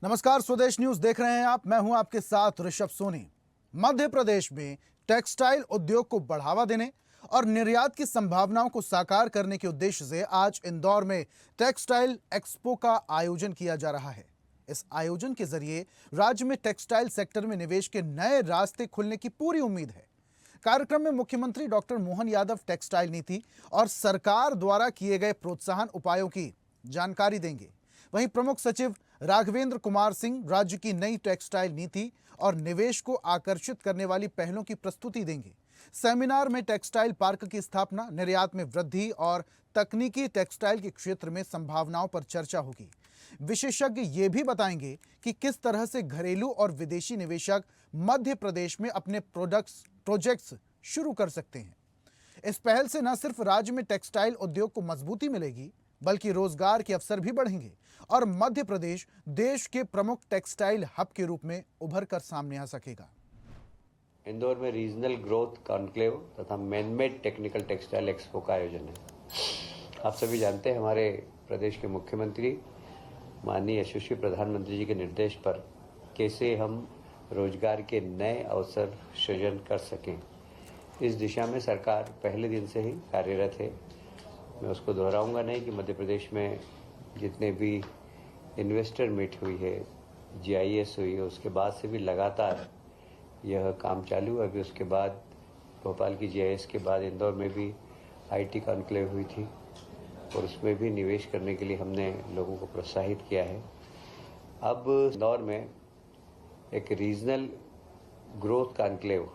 नमस्कार, स्वदेश न्यूज देख रहे हैं आप। मैं हूं आपके साथ ऋषभ सोनी। मध्य प्रदेश में टेक्सटाइल उद्योग को बढ़ावा देने और निर्यात की संभावनाओं को साकार करने के उद्देश्य से आज इंदौर में टेक्सटाइल एक्सपो का आयोजन किया जा रहा है। इस आयोजन के जरिए राज्य में टेक्सटाइल सेक्टर में निवेश के नए रास्ते खुलने की पूरी उम्मीद है। कार्यक्रम में मुख्यमंत्री डॉक्टर मोहन यादव टेक्सटाइल नीति और सरकार द्वारा किए गए प्रोत्साहन उपायों की जानकारी देंगे। वहीं प्रमुख सचिव राघवेंद्र कुमार सिंह राज्य की नई टेक्सटाइल नीति और निवेश को आकर्षित करने वाली पहलों की प्रस्तुति देंगे। सेमिनार में टेक्सटाइल पार्क की स्थापना, निर्यात में वृद्धि और तकनीकी टेक्सटाइल के क्षेत्र में संभावनाओं पर चर्चा होगी। विशेषज्ञ ये भी बताएंगे कि किस तरह से घरेलू और विदेशी निवेशक मध्य प्रदेश में अपने प्रोजेक्ट्स शुरू कर सकते हैं। इस पहल से न सिर्फ राज्य में टेक्सटाइल उद्योग को मजबूती मिलेगी, बल्कि रोजगार के अवसर भी बढ़ेंगे और मध्य प्रदेश देश के प्रमुख टेक्सटाइल हब के रूप में उभर कर सामने आ सकेगा। इंदौर में रीजनल ग्रोथ कॉन्क्लेव तथा मैनमेड टेक्निकल टेक्सटाइल एक्सपो का आयोजन है। आप सभी जानते हैं हमारे प्रदेश के मुख्यमंत्री माननीय यशस्वी प्रधानमंत्री जी के निर्देश पर कैसे हम रोजगार के नए अवसर सृजन कर सकें, इस दिशा में सरकार पहले दिन से ही कार्यरत है। मैं उसको दोहराऊंगा नहीं कि मध्य प्रदेश में जितने भी इन्वेस्टर मीट हुई है, जीआईएस हुई है, उसके बाद से भी लगातार यह काम चालू है। अभी उसके बाद भोपाल की जीआईएस के बाद इंदौर में भी आईटी कॉन्क्लेव हुई थी और उसमें भी निवेश करने के लिए हमने लोगों को प्रोत्साहित किया है। अब इंदौर में एक regional growth conclave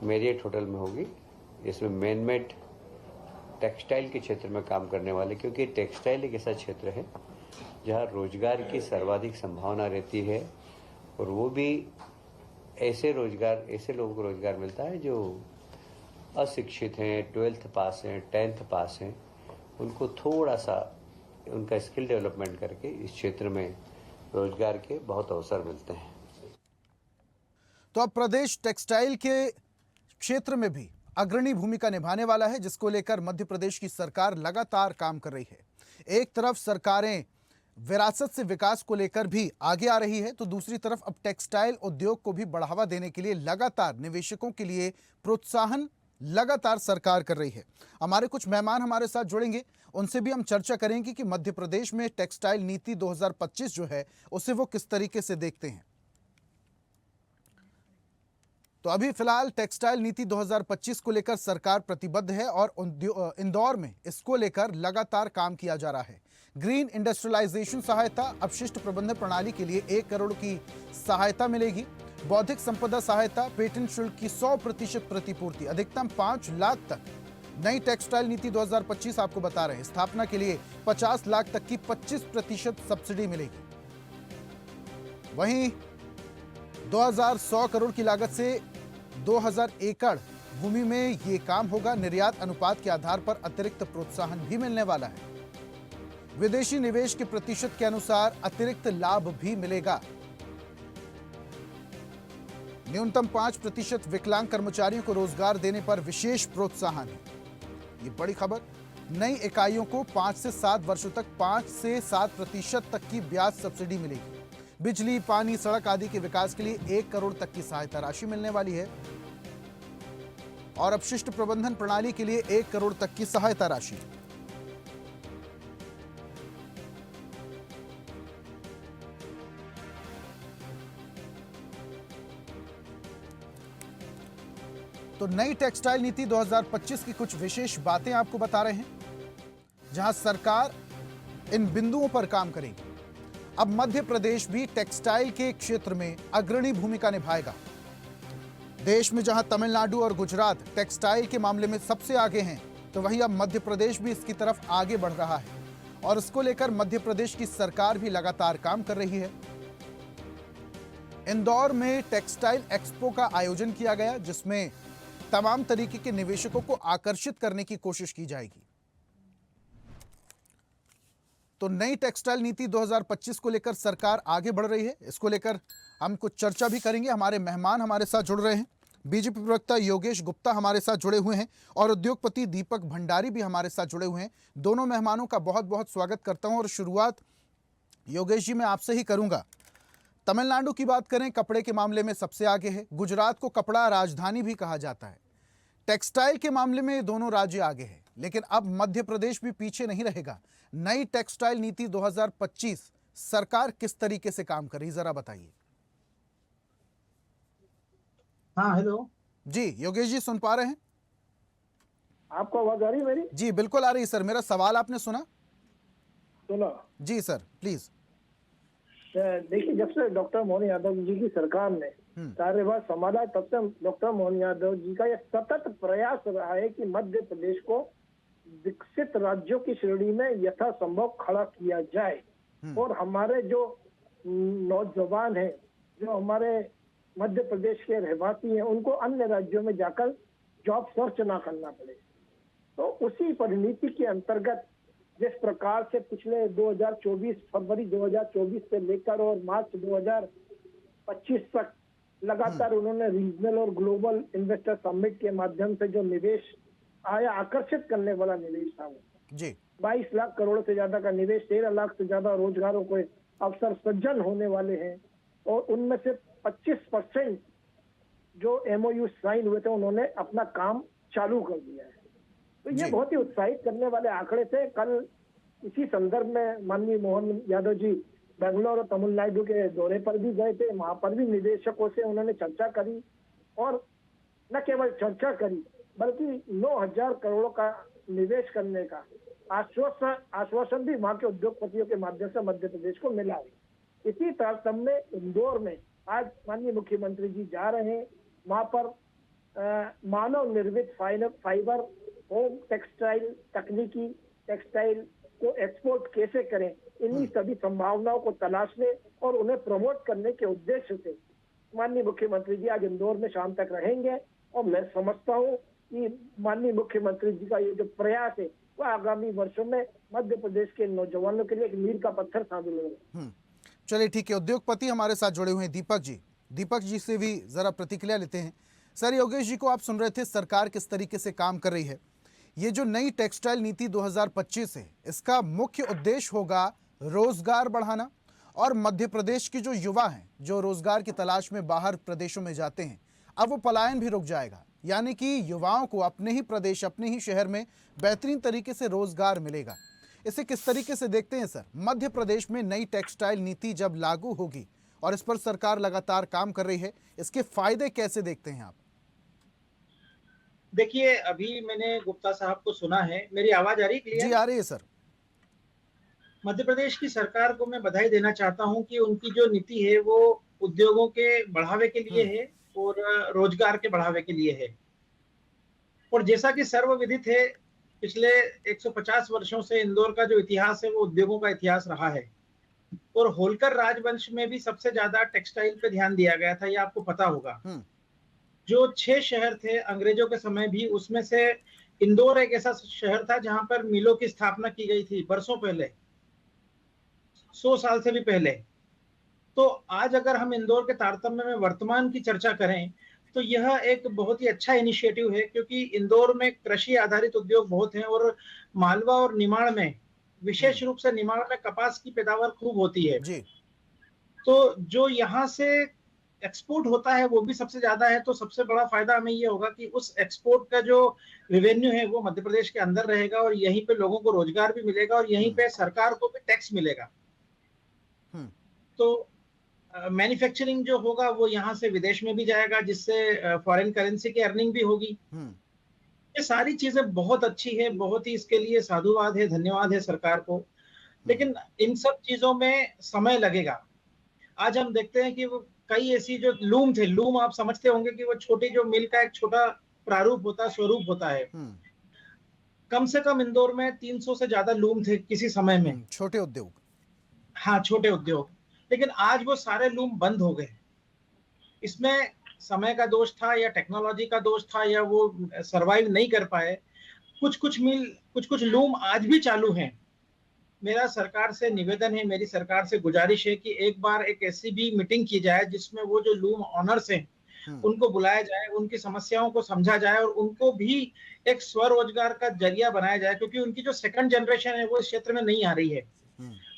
Marriott hotel में होगी। इसमें मैनमेड टेक्सटाइल के क्षेत्र में काम करने वाले, क्योंकि टेक्सटाइल एक ऐसा क्षेत्र है जहां रोजगार की सर्वाधिक संभावना रहती है और वो भी ऐसे लोगों को रोजगार मिलता है जो अशिक्षित हैं, 12th पास हैं, 10th पास हैं। उनको थोड़ा सा उनका स्किल डेवलपमेंट करके इस क्षेत्र में रोजगार के बहुत अवसर मिलते हैं। तो अब प्रदेश टेक्सटाइल के क्षेत्र में भी अग्रणी भूमिका निभाने वाला है, जिसको लेकर मध्य प्रदेश की सरकार लगातार काम कर रही है। एक तरफ सरकारें विरासत से विकास को लेकर भी आगे आ रही है, तो दूसरी तरफ अब टेक्सटाइल उद्योग को भी बढ़ावा देने के लिए लगातार निवेशकों के लिए प्रोत्साहन लगातार सरकार कर रही है। हमारे कुछ मेहमान हमारे साथ जुड़ेंगे, उनसे भी हम चर्चा करेंगे कि मध्य प्रदेश में टेक्सटाइल नीति 2025 जो है उसे वो किस तरीके से देखते हैं। तो अभी फिलहाल टेक्सटाइल नीति 2025 को लेकर सरकार प्रतिबद्ध है और इंदौर में इसको लेकर लगातार काम किया जा रहा है। ग्रीन इंडस्ट्रियलाइजेशन सहायता, अपशिष्ट प्रबंधन प्रणाली के लिए 1 करोड़ की सहायता मिलेगी। बौद्धिक संपदा सहायता, पेटेंट शुल्क की 100% प्रतिपूर्ति, अधिकतम 5 लाख तक। नई टेक्सटाइल नीति 2025 आपको बता रहे हैं, स्थापना के लिए 50 लाख तक की 25% सब्सिडी मिलेगी। वहीं 2100 करोड़ की लागत से 2000 एकड़ भूमि में ये काम होगा। निर्यात अनुपात के आधार पर अतिरिक्त प्रोत्साहन भी मिलने वाला है। विदेशी निवेश के प्रतिशत के अनुसार अतिरिक्त लाभ भी मिलेगा। न्यूनतम 5% विकलांग कर्मचारियों को रोजगार देने पर विशेष प्रोत्साहन है। ये बड़ी खबर। नई इकाइयों को 5 से 7 वर्षों तक 5 से 7% तक की ब्याज सब्सिडी मिलेगी। बिजली, पानी, सड़क आदि के विकास के लिए 1 करोड़ तक की सहायता राशि मिलने वाली है और अपशिष्ट प्रबंधन प्रणाली के लिए 1 करोड़ तक की सहायता राशि। तो नई टेक्सटाइल नीति 2025 की कुछ विशेष बातें आपको बता रहे हैं, जहां सरकार इन बिंदुओं पर काम करेगी। अब मध्य प्रदेश भी टेक्सटाइल के क्षेत्र में अग्रणी भूमिका निभाएगा। देश में जहां तमिलनाडु और गुजरात टेक्सटाइल के मामले में सबसे आगे हैं, तो वहीं अब मध्य प्रदेश भी इसकी तरफ आगे बढ़ रहा है और इसको लेकर मध्य प्रदेश की सरकार भी लगातार काम कर रही है। इंदौर में टेक्सटाइल एक्सपो का आयोजन किया गया, जिसमें तमाम तरीके के निवेशकों को आकर्षित करने की कोशिश की जाएगी। तो नई टेक्सटाइल नीति 2025 को लेकर सरकार आगे बढ़ रही है। इसको लेकर हम कुछ चर्चा भी करेंगे। हमारे मेहमान हमारे साथ जुड़ रहे हैं। बीजेपी प्रवक्ता योगेश गुप्ता हमारे साथ जुड़े हुए हैं और उद्योगपति दीपक भंडारी भी हमारे साथ जुड़े हुए हैं। दोनों मेहमानों का बहुत बहुत स्वागत करता हूं और शुरुआत योगेश जी, मैं आपसे ही करूंगा। तमिलनाडु की बात करें, कपड़े के मामले में सबसे आगे है। गुजरात को कपड़ा राजधानी भी कहा जाता है। टेक्सटाइल के मामले में ये दोनों राज्य आगे हैं, लेकिन अब मध्य प्रदेश भी पीछे नहीं रहेगा। नई टेक्सटाइल नीति 2025 सरकार किस तरीके से काम कर रही, जरा बताइए। हाँ, हेलो। जी योगेश जी, सुन पा रहे हैं? आपको आवाज आ रही है मेरी? जी बिल्कुल आ रही है सर। मेरा सवाल आपने सुना? सुनो। जी सर प्लीज। देखिए, जब से डॉक्टर मोहन यादव जी की सरकार ने कार्यभार संभाला, तब से डॉक्टर मोहन यादव जी का यह सतत प्रयास रहा है कि मध्य प्रदेश को विकसित राज्यों की श्रेणी में यथासंभव खड़ा किया जाए और हमारे जो नौजवान हैं, जो हमारे मध्य प्रदेश के रहवासी हैं, उनको अन्य राज्यों में जाकर जॉब सर्च ना करना पड़े। तो उसी परिनीति के अंतर्गत जिस प्रकार से पिछले 2024 फरवरी 2024 से लेकर और मार्च 2025 तक लगातार उन्होंने रीजनल और ग्लोबल इन्वेस्टर समिट के माध्यम से जो निवेश आया, आकर्षित करने वाला निवेश था, वो जी 22 लाख करोड़ से ज्यादा का निवेश, 13 लाख से ज्यादा रोजगारों के अवसर सृजन होने वाले हैं और उनमें से 25% जो एमओयू साइन हुए थे उन्होंने अपना काम चालू कर दिया है। तो ये जी। बहुत ही उत्साहित करने वाले आंकड़े थे। कल इसी संदर्भ में माननीय मोहन यादव जी बेंगलोर और तमिलनाडु के दौरे पर भी गए थे। वहां पर भी निवेशकों से उन्होंने चर्चा करी और न केवल चर्चा करी बल्कि 9,000 करोड़ का निवेश करने का आश्वासन भी वहां के उद्योगपतियों के माध्यम से मध्य प्रदेश को मिला है। इसी तारतम्य में इंदौर में आज माननीय मुख्यमंत्री जी जा रहे हैं। वहां पर मानव निर्मित फाइबर, होम टेक्सटाइल, तकनीकी टेक्सटाइल को एक्सपोर्ट कैसे करें, इन्हीं सभी संभावनाओं को तलाशने और उन्हें प्रमोट करने के उद्देश्य से माननीय मुख्यमंत्री जी आज इंदौर में शाम तक रहेंगे। और मैं समझता हूँ कि माननीय मुख्यमंत्री जी का ये जो प्रयास है वो आगामी वर्षों में मध्य प्रदेश के नौजवानों के लिए एक मील का पत्थर साबित होगा। चलिए ठीक है। उद्योगपति हमारे साथ जुड़े हुए हैं दीपक जी। दीपक जी से भी जरा प्रतिक्रिया लेते हैं। सर, योगेश जी को आप सुन रहे थे, सरकार किस तरीके से काम कर रही है। ये जो नई टेक्सटाइल नीति 2025 है, इसका मुख्य उद्देश्य होगा रोजगार बढ़ाना और मध्य प्रदेश के जो युवा हैं, जो रोजगार की तलाश में बाहर प्रदेशों में जाते हैं, अब वो पलायन भी रुक जाएगा। यानी कि युवाओं को अपने ही प्रदेश, अपने ही शहर में बेहतरीन तरीके से रोजगार मिलेगा। इसे किस तरीके से देखते हैं सर? मध्य प्रदेश में नई टेक्सटाइल नीति जब लागू होगी और इस पर सरकार लगातार काम कर रही है, इसके फायदे कैसे देखते हैं आप? देखिए, अभी मैंने गुप्ता साहब को सुना है। मेरी आवाज आ रही है क्लियर? जी आ रही है सर। मध्य प्रदेश की सरकार को मैं बधाई देना चाहता हूं कि उनकी जो नीति है वो उद्योगों के बढ़ावे के लिए है और रोजगार के बढ़ावे के लिए है। और जैसा कि सर्वविदित है, पिछले 150 वर्षों से इंदौर का जो इतिहास है वो उद्योगों का इतिहास रहा है। और होलकर राजवंश में भी सबसे ज्यादा टेक्सटाइल पे ध्यान दिया गया था, ये आपको पता होगा। जो 6 शहर थे अंग्रेजों के समय भी, उसमें से इंदौर एक ऐसा शहर था जहां पर मिलों की स्थापना की गई थी बरसों पहले, 100 साल से भी पहले। तो आज अगर हम इंदौर के तारतम्य में वर्तमान की चर्चा करें तो यह एक बहुत ही अच्छा इनिशिएटिव है, क्योंकि इंदौर में कृषि आधारित उद्योग बहुत हैं और मालवा और निमाड़ में, विशेष रूप से निमाड़ में कपास की पैदावार खूब होती है जी। तो जो यहाँ से एक्सपोर्ट होता है वो भी सबसे ज्यादा है। तो सबसे बड़ा फायदा हमें ये होगा कि उस एक्सपोर्ट का जो रेवेन्यू है वो मध्य प्रदेश के अंदर रहेगा और यहीं पे लोगों को रोजगार भी मिलेगा और यहीं पे सरकार को भी टैक्स मिलेगा। तो मैन्युफैक्चरिंग जो होगा वो यहाँ से विदेश में भी जाएगा, जिससे फॉरेन करेंसी की अर्निंग भी होगी। ये सारी चीजें बहुत अच्छी है, बहुत ही इसके लिए साधुवाद है, धन्यवाद है सरकार को। लेकिन इन सब चीजों में समय लगेगा। आज हम देखते हैं कि वो कई ऐसी जो लूम थे, लूम आप समझते होंगे कि वो छोटी जो मिल का एक छोटा प्रारूप होता है, स्वरूप होता है। कम से कम इंदौर में 300 से ज्यादा लूम थे किसी समय में, छोटे उद्योग। हाँ, छोटे उद्योग। लेकिन आज वो सारे लूम बंद हो गए। इसमें समय का दोष था या टेक्नोलॉजी का दोष था या वो सरवाइव नहीं कर पाए। कुछ लूम आज भी चालू हैं। मेरा सरकार से निवेदन है, मेरी सरकार से गुजारिश है कि एक बार एक ऐसी भी मीटिंग की जाए जिसमें वो जो लूम ऑनर्स हैं उनको बुलाया जाए, उनकी समस्याओं को समझा जाए और उनको भी एक स्वरोजगार का जरिया बनाया जाए, क्योंकि उनकी जो सेकंड जनरेशन है वो इस क्षेत्र में नहीं आ रही है।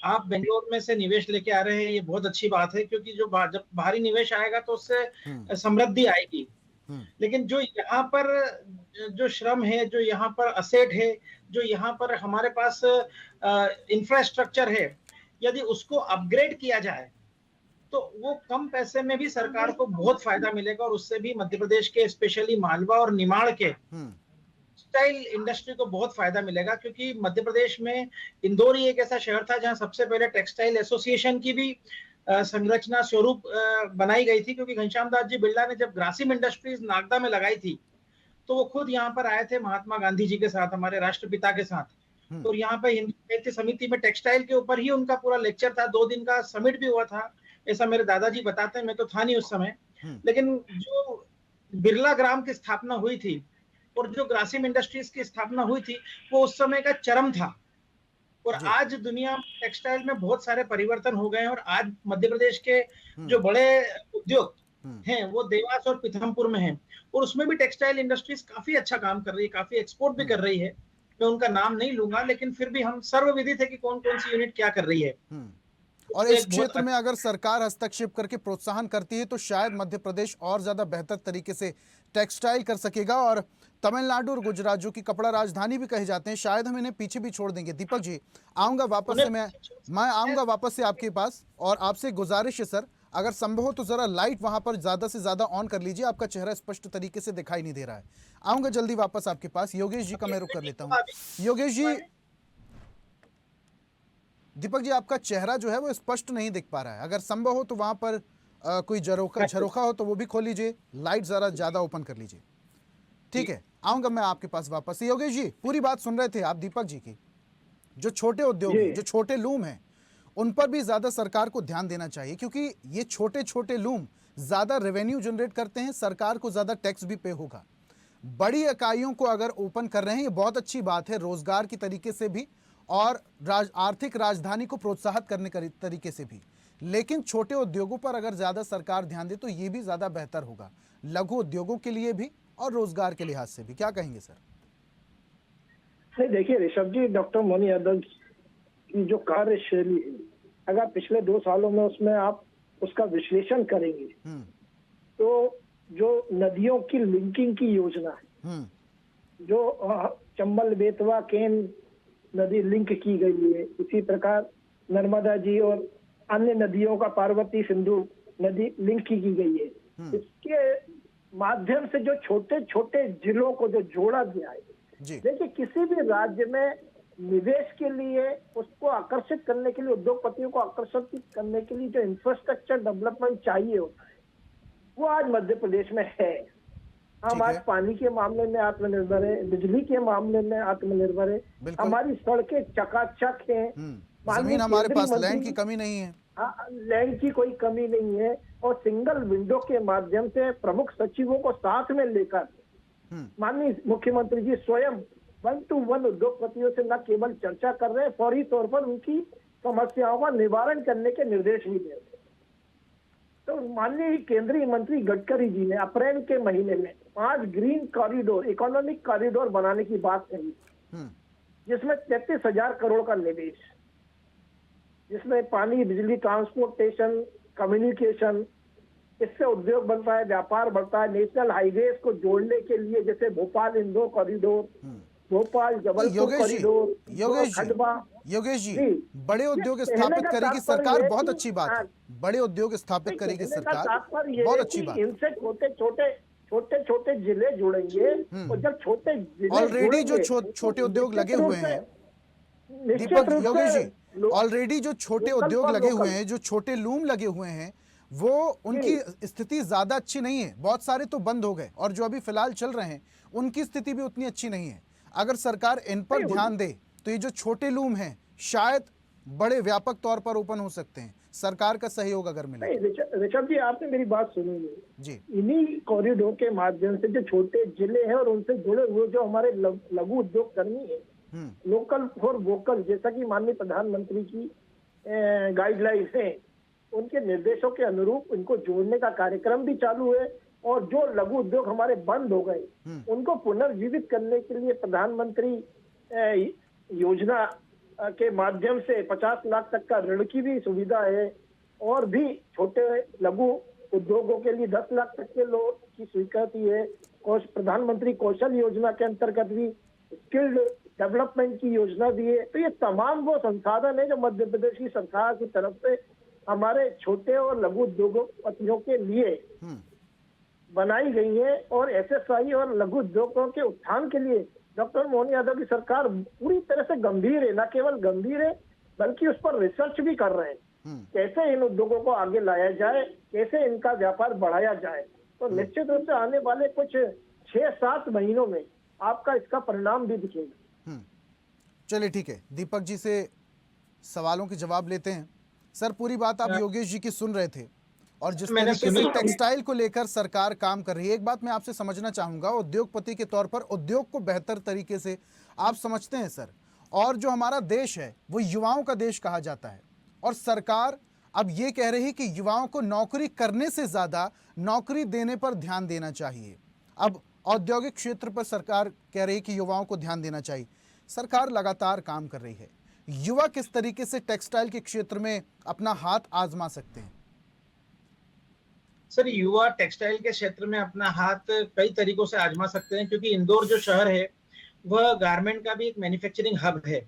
आप बेंगलोर में से निवेश लेके आ रहे हैं, ये बहुत अच्छी बात है, क्योंकि जब बाहरी निवेश आएगा तो उससे समृद्धि आएगी। लेकिन जो यहाँ पर जो श्रम है, जो यहाँ पर असेट है, जो यहाँ पर हमारे पास इंफ्रास्ट्रक्चर है, यदि उसको अपग्रेड किया जाए तो वो कम पैसे में भी सरकार को बहुत फायदा मिलेगा, और उससे भी मध्य प्रदेश के स्पेशली मालवा और निमाड़ के टेक्सटाइल इंडस्ट्री को बहुत फायदा मिलेगा। क्योंकि मध्य प्रदेश में इंदौर ही एक ऐसा शहर था जहां सबसे पहले टेक्सटाइल एसोसिएशन की भी संरचना स्वरूप बनाई गई थी, क्योंकि घनश्याम दास जी बिरला ने जब ग्रासिम इंडस्ट्रीज नागदा में लगाई थी तो वो खुद यहाँ पर आए थे महात्मा गांधी जी के साथ, हमारे राष्ट्रपिता के साथ। और यहाँ पे हिंदू साहित्य समिति में टेक्सटाइल के ऊपर ही उनका पूरा लेक्चर था, 2 दिन का समिट भी हुआ था, ऐसा मेरे दादाजी बताते हैं, मैं तो था नहीं उस समय। लेकिन जो बिरला ग्राम की स्थापना हुई थी और जो ग्रासिम इंडस्ट्रीज की स्थापना हुई थी, वो उस समय का चरम था। और आज दुनिया में टेक्सटाइल में बहुत सारे परिवर्तन हो गए हैं, और आज मध्य प्रदेश के जो बड़े उद्योग हैं वो देवास और पीथमपुर में हैं, और उसमें भी टेक्सटाइल इंडस्ट्रीज काफी अच्छा काम कर रही है, काफी एक्सपोर्ट भी कर रही है। मैं उनका नाम नहीं लूंगा, लेकिन फिर भी हम सर्वविदित है कि कौन कौन सी यूनिट क्या कर रही है। और इस क्षेत्र में अगर सरकार हस्तक्षेप करके प्रोत्साहन करती है तो शायद मध्य प्रदेश और ज्यादा बेहतर तरीके से टेक्सटाइल कर सकेगा। और तमिलनाडु और गुजरात जो कि कपड़ा राजधानी भी कहे जाते हैं, शायद हम इन्हें पीछे भी छोड़ देंगे। दीपक जी, आऊंगा वापस से, मैं आऊंगा वापस से आपके पास, और आपसे गुजारिश है सर, अगर संभव हो तो जरा लाइट वहां पर ज्यादा से ज्यादा ऑन कर लीजिए, आपका चेहरा स्पष्ट तरीके से दिखाई नहीं दे रहा है। आऊंगा जल्दी वापस आपके पास। योगेश जी का मैं रुख कर लेता हूँ। योगेश जी, दीपक जी, आपका चेहरा जो है वो स्पष्ट नहीं दिख पा रहा है, अगर संभव हो तो वहां पर कोई झरोखा हो तो वो भी खोल लीजिए, लाइट जरा ज्यादा ओपन कर लीजिए। ठीक है, आऊंगा मैं आपके पास वापस। योगेश जी, पूरी बात सुन रहे थे आप दीपक जी की। जो छोटे उद्योग हैं, जो छोटे लूम हैं, उन पर भी ज्यादा सरकार को ध्यान देना चाहिए, क्योंकि ये छोटे छोटे लूम ज्यादा रेवेन्यू जनरेट करते हैं, सरकार को ज्यादा टैक्स भी पे होगा। बड़ी इकाइयों को अगर ओपन कर रहे हैं, ये बहुत अच्छी बात है, रोजगार की तरीके से भी और आर्थिक राजधानी को प्रोत्साहित करने के तरीके से भी। लेकिन छोटे उद्योगों पर अगर ज्यादा सरकार ध्यान दे तो ये भी ज्यादा बेहतर होगा, लघु उद्योगों के लिए भी और रोजगार के लिहाज से भी। क्या कहेंगे सर? नहीं, देखिए ऋषभ जी, डॉक्टर मोनी यादव की जो कार्यशैली है, अगर पिछले 2 सालों में उसमें आप उसका विश्लेषण करेंगे तो जो नदियों की लिंकिंग की योजना है, जो चंबल बेतवा केन नदी लिंक की गई है, इसी प्रकार नर्मदा जी और अन्य नदियों का पार्वती सिंधु नदी लिंक की गई है। इसके माध्यम से जो छोटे छोटे जिलों को जो जोड़ा गया है, देखिए किसी भी राज्य में निवेश के लिए, उसको आकर्षित करने के लिए, उद्योगपतियों को आकर्षित करने के लिए जो इंफ्रास्ट्रक्चर डेवलपमेंट चाहिए होता है, वो आज मध्य प्रदेश में है। हम आज पानी के मामले में आत्मनिर्भर है, बिजली के मामले में आत्मनिर्भर है, हमारी सड़कें चकाचक हैं, जमीन हमारे पास, लैंड की कमी नहीं है, लैंड की कोई कमी नहीं है। और सिंगल विंडो के माध्यम से प्रमुख सचिवों को साथ में लेकर माननीय मुख्यमंत्री जी स्वयं 1-to-1 उद्योगपतियों से न केवल चर्चा कर रहे हैं, फौरी तौर पर उनकी समस्याओं का निवारण करने के निर्देश भी दे रहे हैं। तो माननीय केंद्रीय मंत्री गडकरी जी ने अप्रैल के महीने में 5 ग्रीन कॉरिडोर, इकोनॉमिक कॉरिडोर बनाने की बात कही, जिसमें 33,000 करोड़ का निवेश, जिसमें पानी, बिजली, ट्रांसपोर्टेशन, कम्युनिकेशन, इससे उद्योग बनता है, व्यापार बढ़ता है। नेशनल हाईवेज को जोड़ने के लिए जैसे भोपाल इंदौर कॉरिडोर, भोपाल जबलपुर कॉरिडोर, योगेश जी, बड़े उद्योग स्थापित करेगी सरकार, बहुत अच्छी बात है, बड़े उद्योग स्थापित करेगी सरकार, बहुत अच्छी बात। इनसे छोटे छोटे जिले जुड़ेंगे, और जब छोटे जिले ऑलरेडी जो छोटे उद्योग लगे हुए हैं, दीपक योगेश जी, ऑलरेडी जो छोटे उद्योग लगे हुए हैं, जो छोटे लूम लगे हुए हैं, वो उनकी स्थिति ज्यादा अच्छी नहीं है, बहुत सारे तो बंद हो गए, और जो अभी फिलहाल चल रहे हैं उनकी स्थिति भी उतनी अच्छी नहीं है। अगर सरकार इन पर ध्यान दे तो ये जो छोटे लूम हैं शायद बड़े व्यापक तौर पर ओपन हो सकते हैं, सरकार का सहयोग अगर मिले। ऋषभ जी, आपने मेरी बात सुनी जी, इन्हीं कॉरिडोर के माध्यम से जो छोटे जिले हैं और उनसे जुड़े हुए जो हमारे लघु उद्योग कर्मी है, लोकल फॉर वोकल, जैसा कि माननीय प्रधानमंत्री की गाइडलाइन है, उनके निर्देशों के अनुरूप इनको जोड़ने का कार्यक्रम भी चालू है। और जो लघु उद्योग हमारे बंद हो गए उनको पुनर्जीवित करने के लिए प्रधानमंत्री योजना के माध्यम से 50 लाख तक का ऋण की भी सुविधा है, और भी छोटे लघु उद्योगों के लिए 10 लाख तक के लोन की स्वीकृति है। प्रधानमंत्री कौशल योजना के अंतर्गत भी स्किल्ड डेवलपमेंट की योजना दी है। तो ये तमाम वो संसाधन है जो मध्य प्रदेश की सरकार की तरफ से हमारे छोटे और लघु उद्योगपतियों के लिए बनाई गई है, और एसएसआई और लघु उद्योगों के उत्थान के लिए डॉक्टर मोहन यादव की सरकार पूरी तरह से गंभीर है। न केवल गंभीर है बल्कि उस पर रिसर्च भी कर रहे हैं, कैसे इन उद्योगों को आगे लाया जाए, कैसे इनका व्यापार बढ़ाया जाए। तो निश्चित रूप से आने वाले कुछ 6-7 महीनों में आपका इसका परिणाम भी दिखेगा। चलिए ठीक है, दीपक जी से सवालों के जवाब लेते हैं। सर, पूरी बात आप योगेश जी की सुन रहे थे, और जिस तरीके से टेक्सटाइल को लेकर सरकार काम कर रही है, एक बात मैं आपसे समझना चाहूंगा, उद्योगपति के तौर पर उद्योग को बेहतर तरीके से आप समझते हैं सर, और जो हमारा देश है वो युवाओं का देश कहा जाता है, और सरकार अब ये कह रही है कि युवाओं को नौकरी करने से ज्यादा नौकरी देने पर ध्यान देना चाहिए। अब औद्योगिक क्षेत्र पर सरकार कह रही है कि युवाओं को ध्यान देना चाहिए। सरकार लगातार काम कर रही है, युवा किस तरीके से टेक्सटाइल के क्षेत्र में अपना हाथ आजमा सकते हैं? सर, युवा टेक्सटाइल के क्षेत्र में अपना हाथ कई तरीकों से आजमा सकते हैं, क्योंकि इंदौर जो शहर है वह गारमेंट का भी एक मैन्युफैक्चरिंग हब है,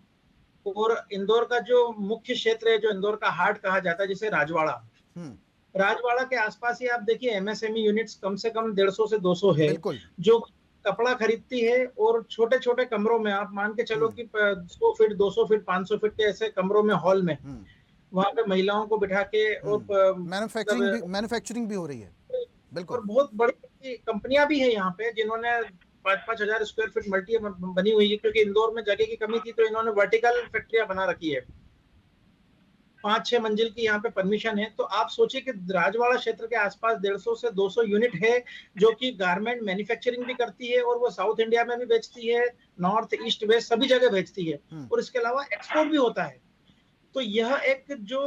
और इंदौर का जो मुख्य क्षेत्र है, जो इंदौर का हार्ट कहा जाता है, जैसे राजवाड़ा, राजवाड़ा के आसपास ही आप देखिए एमएसएमई यूनिट्स कम से कम 150 से 200 है, जो कपड़ा खरीदती है, और छोटे छोटे कमरों में आप मान के चलो कि 100 फीट 200 फीट 500 फीट के ऐसे कमरों में, हॉल में वहां पे महिलाओं को बिठा के और मैन्युफैक्चरिंग भी हो रही है। बिल्कुल। और बहुत बड़ी कंपनियां भी है यहाँ पे, जिन्होंने 5-5 हजार स्क्वायर फीट मल्टी बनी हुई है, क्योंकि इंदौर में जगह की कमी थी तो इन्होंने वर्टिकल फैक्ट्रियां बना रखी है। 5-6 मंजिल की यहाँ पे परमिशन है। तो आप सोचिए कि राजवाड़ा क्षेत्र के आसपास 150 से 200 यूनिट है, जो कि गारमेंट मैन्युफैक्चरिंग भी करती है, और वो साउथ इंडिया में भी बेचती है, नॉर्थ ईस्ट वेस्ट सभी जगह बेचती है, और इसके अलावा एक्सपोर्ट भी होता है। तो यह एक जो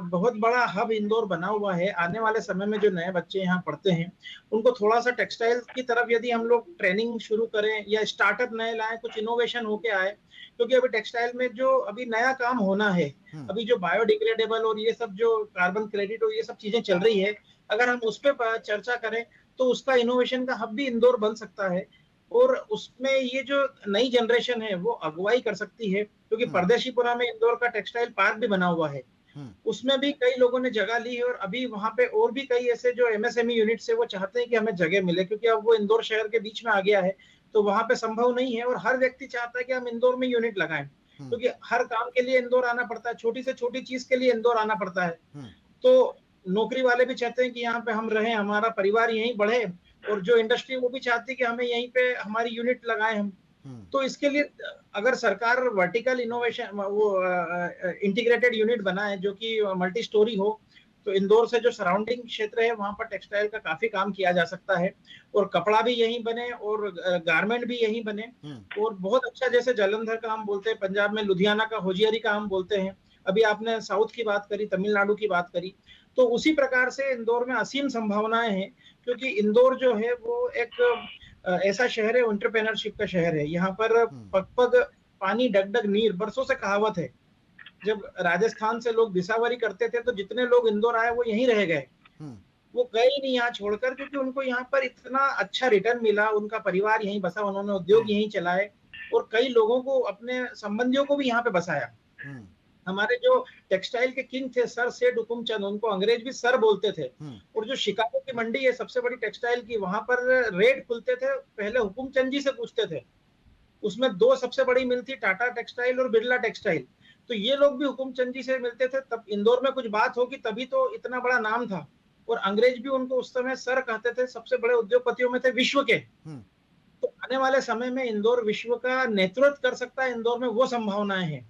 बहुत बड़ा हब इंदौर बना हुआ है, आने वाले समय में जो नए बच्चे यहाँ पढ़ते हैं उनको थोड़ा सा टेक्सटाइल की तरफ यदि हम लोग ट्रेनिंग शुरू करें, या स्टार्टअप नए लाएं, कुछ इनोवेशन होके आए, क्योंकि अभी टेक्सटाइल में जो अभी नया काम होना है, अभी जो बायोडिग्रेडेबल और ये सब जो कार्बन क्रेडिट और ये सब चीजें चल रही है, अगर हम उस पर चर्चा करें तो उसका इनोवेशन का हब भी इंदौर बन सकता है, और उसमें ये जो नई जनरेशन है वो अगुवाई कर सकती है, क्योंकि परदेशीपुरा में इंदौर का टेक्सटाइल पार्क भी बना हुआ है, उसमें भी कई लोगों ने जगह ली है, और अभी वहां पे और भी कई ऐसे जो एमएसएमई यूनिट है वो चाहते हैं कि हमें जगह मिले, क्योंकि अब वो इंदौर शहर के बीच में आ गया है, तो वहां पे संभव नहीं है, और हर व्यक्ति चाहता है कि हम इंदौर में यूनिट लगाएं, क्योंकि हर काम के लिए इंदौर आना पड़ता है, छोटी से छोटी चीज के लिए इंदौर आना पड़ता है। तो नौकरी वाले भी चाहते हैं कि यहाँ पे हम रहें, हमारा परिवार यहीं बढ़े, और जो इंडस्ट्री वो भी चाहती है कि हमें यहीं पे हमारी यूनिट लगाएं हम। तो इसके लिए अगर सरकार वर्टिकल इनोवेशन, वो इंटीग्रेटेड यूनिट बनाए जो कि मल्टी स्टोरी हो, तो इंदौर से जो सराउंडिंग क्षेत्र है वहां पर टेक्सटाइल का काफी काम किया जा सकता है, और कपड़ा भी यहीं बने और गारमेंट भी यहीं बने, और बहुत अच्छा, जैसे जालंधर का हम बोलते हैं, पंजाब में लुधियाना का होजियरी का हम बोलते हैं, अभी आपने साउथ की बात करी, तमिलनाडु की बात करी, तो उसी प्रकार से इंदौर में असीम संभावनाएं हैं, क्योंकि इंदौर जो है वो एक ऐसा शहर है, एंटरप्रेन्योरशिप का शहर है। यहाँ पर पग पग पानी डग डग नीर, बरसों से कहावत है। जब राजस्थान से लोग दिसावरी करते थे तो जितने लोग इंदौर आए वो यहीं रह गए, वो गए ही नहीं यहाँ छोड़कर, क्योंकि उनको यहाँ पर इतना अच्छा रिटर्न मिला, उनका परिवार यहीं बसा, उन्होंने उद्योग यहीं चलाए, और कई लोगों को, अपने संबंधियों को भी यहाँ पे बसाया। हमारे जो टेक्सटाइल के किंग थे सर सेठ हुकुमचंद, उनको अंग्रेज भी सर बोलते थे, और जो शिकागो की मंडी है सबसे बड़ी टेक्सटाइल की, वहां पर रेट खुलते थे, पहले हुकुमचंद जी से पूछते थे, उसमें 2 सबसे बड़ी मिल थी, टाटा टेक्सटाइल और बिरला टेक्सटाइल, तो ये लोग भी हुकुमचंद जी से मिलते थे, तब इंदौर में कुछ बात होगी तभी तो इतना बड़ा नाम था, और अंग्रेज भी उनको उस समय सर कहते थे, सबसे बड़े उद्योगपतियों में थे विश्व के। तो आने वाले समय में इंदौर विश्व का नेतृत्व कर सकता है, इंदौर में वो संभावनाएं हैं,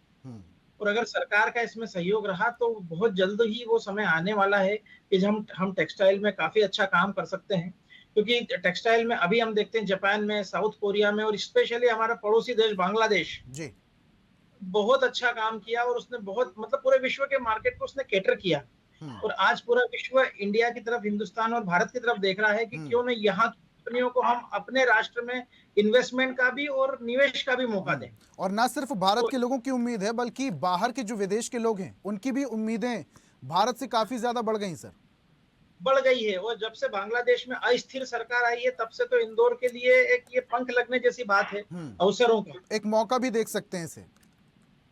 और अगर सरकार का इसमें सहयोग रहा तो बहुत जल्द ही वो समय आने वाला है कि हम टेक्सटाइल में काफी अच्छा काम कर सकते हैं, क्योंकि टेक्सटाइल में अभी हम देखते हैं जापान में, साउथ कोरिया में, और स्पेशली हमारा पड़ोसी देश बांग्लादेश जी बहुत अच्छा काम किया, और उसने बहुत, मतलब पूरे विश्व के मार्केट को उसने कैटर किया, और आज पूरा विश्व इंडिया की तरफ, हिंदुस्तान और भारत की तरफ देख रहा है कि क्यों नहीं यहाँ कंपनियों को हम अपने राष्ट्र में इन्वेस्टमेंट का भी और निवेश का भी मौका दें। और ना सिर्फ भारत के लोगों की उम्मीद है, बल्कि बाहर के जो विदेश के लोग हैं उनकी भी उम्मीदें भारत से काफी ज्यादा बढ़ गई सर। बढ़ गई है, और जब से बांग्लादेश में अस्थिर सरकार आई है तब से तो इंदौर के लिए एक ये पंख लगने जैसी बात है अवसरों का। एक मौका भी देख सकते हैं इसे।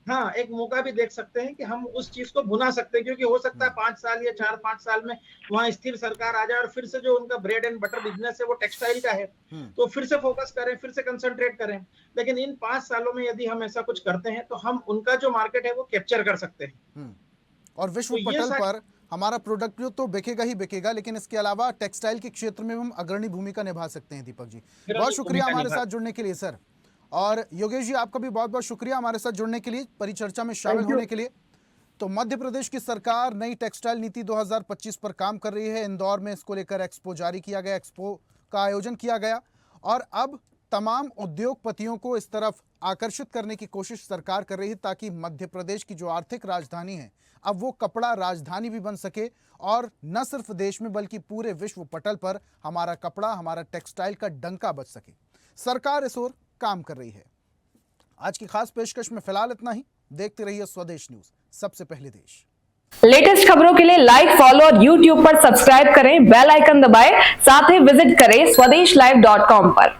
हाँ, एक मौका भी देख सकते हैं कि हम उस चीज को भुना सकते हैं, क्योंकि हो सकता है 5 साल या 4-5 साल में वहाँ स्थिर सरकार आ जाए और फिर से जो उनका ब्रेड एंड बटर बिजनेस है वो टेक्सटाइल का है, तो फिर से फोकस करें, फिर से कंसंट्रेट करें। लेकिन इन 5 सालों में यदि हम ऐसा कुछ करते हैं तो हम उनका जो मार्केट है वो कैप्चर कर सकते हैं। और विश्व तो ये पटल पर हमारा प्रोडक्ट तो बिकेगा ही बिकेगा, लेकिन इसके अलावा टेक्सटाइल के क्षेत्र में हम अग्रणी भूमिका निभा सकते हैं। दीपक जी, बहुत शुक्रिया हमारे साथ जुड़ने के लिए सर। और योगेश जी, आपका भी बहुत बहुत शुक्रिया हमारे साथ जुड़ने के लिए, परिचर्चा में शामिल होने के लिए। तो मध्य प्रदेश की सरकार नई टेक्सटाइल नीति 2025 पर काम कर रही है। इंदौर में इसको लेकर एक्सपो जारी किया गया, एक्सपो का आयोजन किया गया और अब तमाम उद्योगपतियों को इस तरफ आकर्षित करने की कोशिश सरकार कर रही है, ताकि मध्य प्रदेश की जो आर्थिक राजधानी है अब वो कपड़ा राजधानी भी बन सके और न सिर्फ देश में बल्कि पूरे विश्व पटल पर हमारा कपड़ा, हमारा टेक्सटाइल का डंका बज सके। सरकार इस ओर काम कर रही है। आज की खास पेशकश में फिलहाल इतना ही। देखते रहिए स्वदेश न्यूज, सबसे पहले देश। लेटेस्ट खबरों के लिए लाइक, फॉलो और यूट्यूब पर सब्सक्राइब करें, बेल आइकन दबाएं, साथ ही विजिट करें swedishlive.com पर।